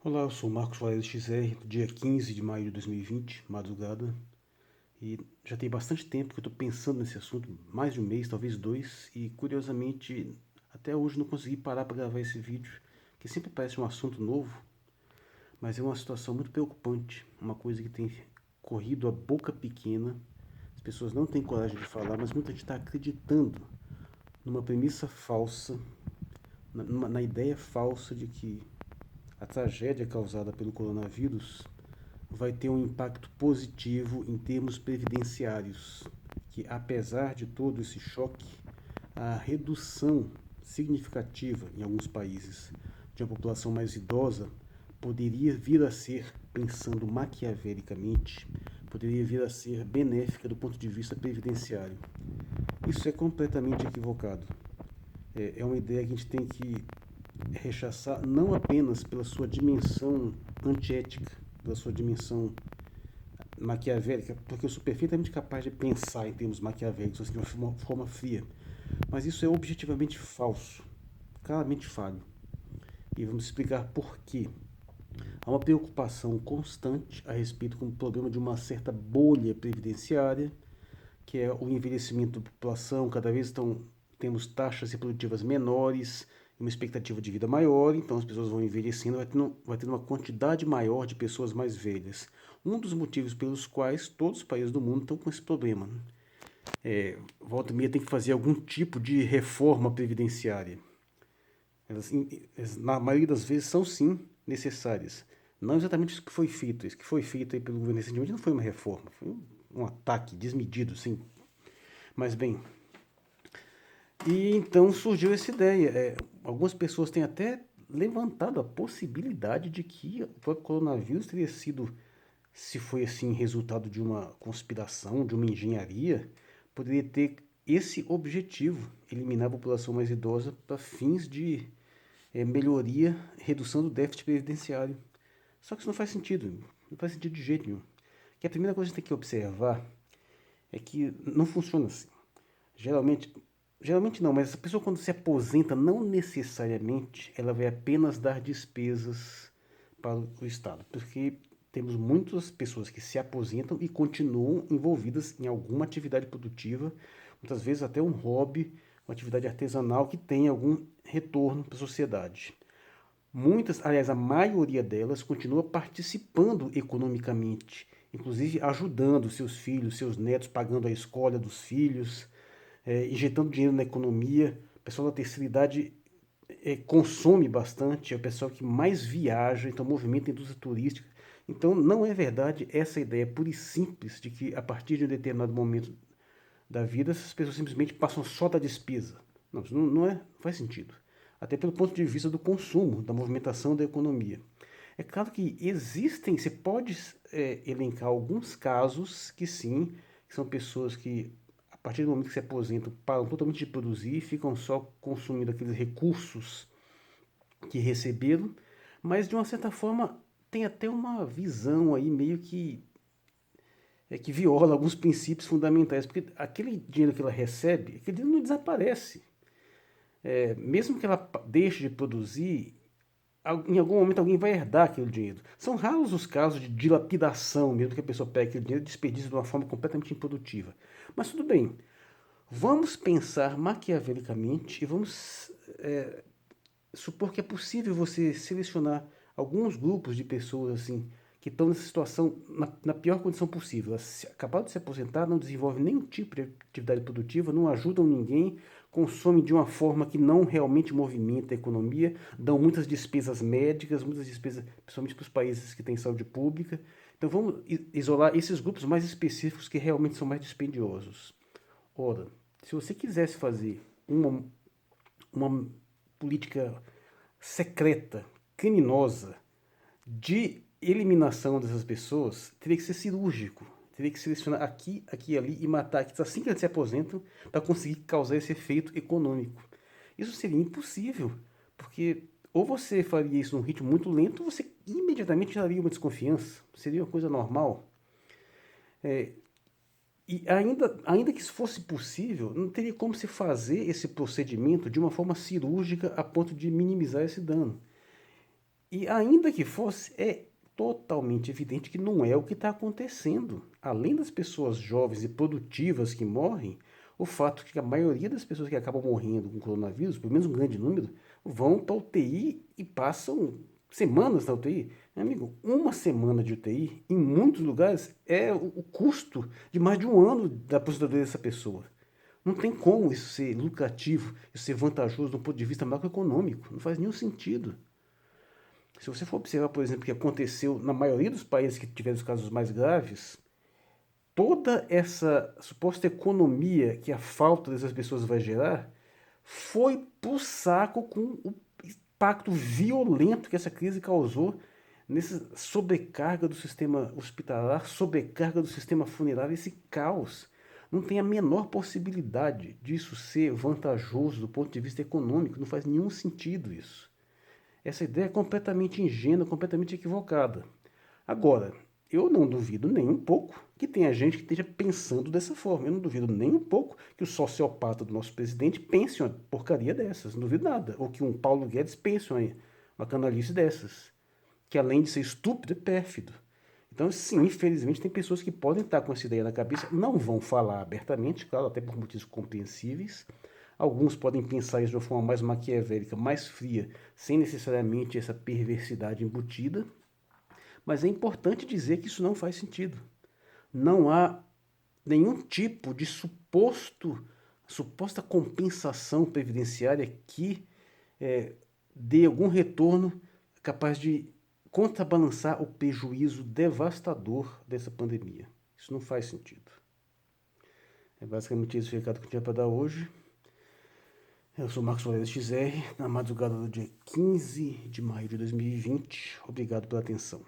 Olá, eu sou o Marcos Valério XR, dia 15 de maio de 2020, madrugada, e já tem bastante tempo que eu estou pensando nesse assunto, mais de um mês, talvez dois, e curiosamente até hoje não consegui parar para gravar esse vídeo, que sempre parece um assunto novo, mas é uma situação muito preocupante, uma coisa que tem corrido a boca pequena, as pessoas não têm coragem de falar, mas muita gente está acreditando numa premissa falsa, na ideia falsa de que a tragédia causada pelo coronavírus vai ter um impacto positivo em termos previdenciários, que apesar de todo esse choque, a redução significativa em alguns países de uma população mais idosa poderia vir a ser, pensando maquiavelicamente, poderia vir a ser benéfica do ponto de vista previdenciário. Isso é completamente equivocado. É uma ideia que a gente tem que rechaçar não apenas pela sua dimensão antiética, pela sua dimensão maquiavélica, porque eu sou perfeitamente capaz de pensar em termos maquiavélicos, assim, de uma forma fria. Mas isso é objetivamente falso, claramente falho. E vamos explicar por quê. Há uma preocupação constante a respeito com o problema de uma certa bolha previdenciária, que é o envelhecimento da população, cada vez temos taxas reprodutivas menores, uma expectativa de vida maior, então as pessoas vão envelhecendo, vai tendo uma quantidade maior de pessoas mais velhas. Um dos motivos pelos quais todos os países do mundo estão com esse problema. Volta e meia tem que fazer algum tipo de reforma previdenciária. Na maioria das vezes são sim necessárias. Não exatamente isso que foi feito. Isso que foi feito aí pelo governo recentemente não foi uma reforma, foi um ataque desmedido, sim. Mas bem, e então surgiu essa ideia. Algumas pessoas têm até levantado a possibilidade de que o próprio coronavírus teria sido, se foi assim, resultado de uma conspiração, de uma engenharia, poderia ter esse objetivo, eliminar a população mais idosa para fins de melhoria, redução do déficit previdenciário. Só que isso não faz sentido, não faz sentido de jeito nenhum. Que a primeira coisa que a gente tem que observar é que não funciona assim. Geralmente, geralmente não, mas a pessoa quando se aposenta, não necessariamente ela vai apenas dar despesas para o Estado, porque temos muitas pessoas que se aposentam e continuam envolvidas em alguma atividade produtiva, muitas vezes até um hobby, uma atividade artesanal que tem algum retorno para a sociedade. Muitas, aliás, a maioria delas continua participando economicamente, inclusive ajudando seus filhos, seus netos, pagando a escola dos filhos, injetando dinheiro na economia. O pessoal da terceira idade consome bastante, é o pessoal que mais viaja, então movimenta a indústria turística. Então não é verdade essa ideia pura e simples de que a partir de um determinado momento da vida essas pessoas simplesmente passam só da despesa. Não, isso não faz sentido. Até pelo ponto de vista do consumo, da movimentação da economia. É claro que existem, você pode elencar alguns casos que sim, que são pessoas que a partir do momento que se aposentam, param totalmente de produzir, ficam só consumindo aqueles recursos que receberam, mas de uma certa forma tem até uma visão aí meio que viola alguns princípios fundamentais, porque aquele dinheiro que ela recebe, aquele dinheiro não desaparece. Mesmo que ela deixe de produzir, em algum momento alguém vai herdar aquele dinheiro. São raros os casos de dilapidação, mesmo que a pessoa pegue aquele dinheiro e desperdice de uma forma completamente improdutiva. Mas tudo bem, vamos pensar maquiavelicamente e vamos supor que é possível você selecionar alguns grupos de pessoas assim que estão nessa situação na pior condição possível. Elas acabaram de se aposentar, não desenvolvem nenhum tipo de atividade produtiva, não ajudam ninguém, consomem de uma forma que não realmente movimenta a economia, dão muitas despesas médicas, muitas despesas, principalmente para os países que têm saúde pública. Então vamos isolar esses grupos mais específicos que realmente são mais dispendiosos. Ora, se você quisesse fazer uma política secreta, criminosa, de eliminação dessas pessoas, teria que ser cirúrgico. Teria que selecionar aqui, aqui e ali e matar assim que eles se aposentam para conseguir causar esse efeito econômico. Isso seria impossível, porque ou você faria isso num ritmo muito lento, ou você imediatamente geraria uma desconfiança. Seria uma coisa normal. E ainda que isso fosse possível, não teria como se fazer esse procedimento de uma forma cirúrgica a ponto de minimizar esse dano. E ainda que fosse, é totalmente evidente que não é o que está acontecendo. Além das pessoas jovens e produtivas que morrem, o fato que a maioria das pessoas que acabam morrendo com coronavírus, pelo menos um grande número, vão para a UTI e passam semanas na UTI. Meu amigo, uma semana de UTI, em muitos lugares, é o custo de mais de um ano da aposentadoria dessa pessoa. Não tem como isso ser lucrativo, isso ser vantajoso do ponto de vista macroeconômico. Não faz nenhum sentido. Se você for observar, por exemplo, o que aconteceu na maioria dos países que tiveram os casos mais graves, toda essa suposta economia que a falta dessas pessoas vai gerar foi pro saco com o impacto violento que essa crise causou nessa sobrecarga do sistema hospitalar, sobrecarga do sistema funerário, esse caos. Não tem a menor possibilidade disso ser vantajoso do ponto de vista econômico, não faz nenhum sentido isso. Essa ideia é completamente ingênua, completamente equivocada. Agora, eu não duvido nem um pouco que tenha gente que esteja pensando dessa forma. Eu não duvido nem um pouco que o sociopata do nosso presidente pense uma porcaria dessas. Não duvido nada. Ou que um Paulo Guedes pense uma canalice dessas. Que além de ser estúpido, é pérfido. Então, sim, infelizmente, tem pessoas que podem estar com essa ideia na cabeça, não vão falar abertamente, claro, até por motivos compreensíveis. Alguns podem pensar isso de uma forma mais maquiavélica, mais fria, sem necessariamente essa perversidade embutida. Mas é importante dizer que isso não faz sentido. Não há nenhum tipo de suposta compensação previdenciária que dê algum retorno capaz de contrabalançar o prejuízo devastador dessa pandemia. Isso não faz sentido. É basicamente esse o recado que eu tinha para dar hoje. Eu sou Marcos Soares XR, na madrugada do dia 15 de maio de 2020. Obrigado pela atenção.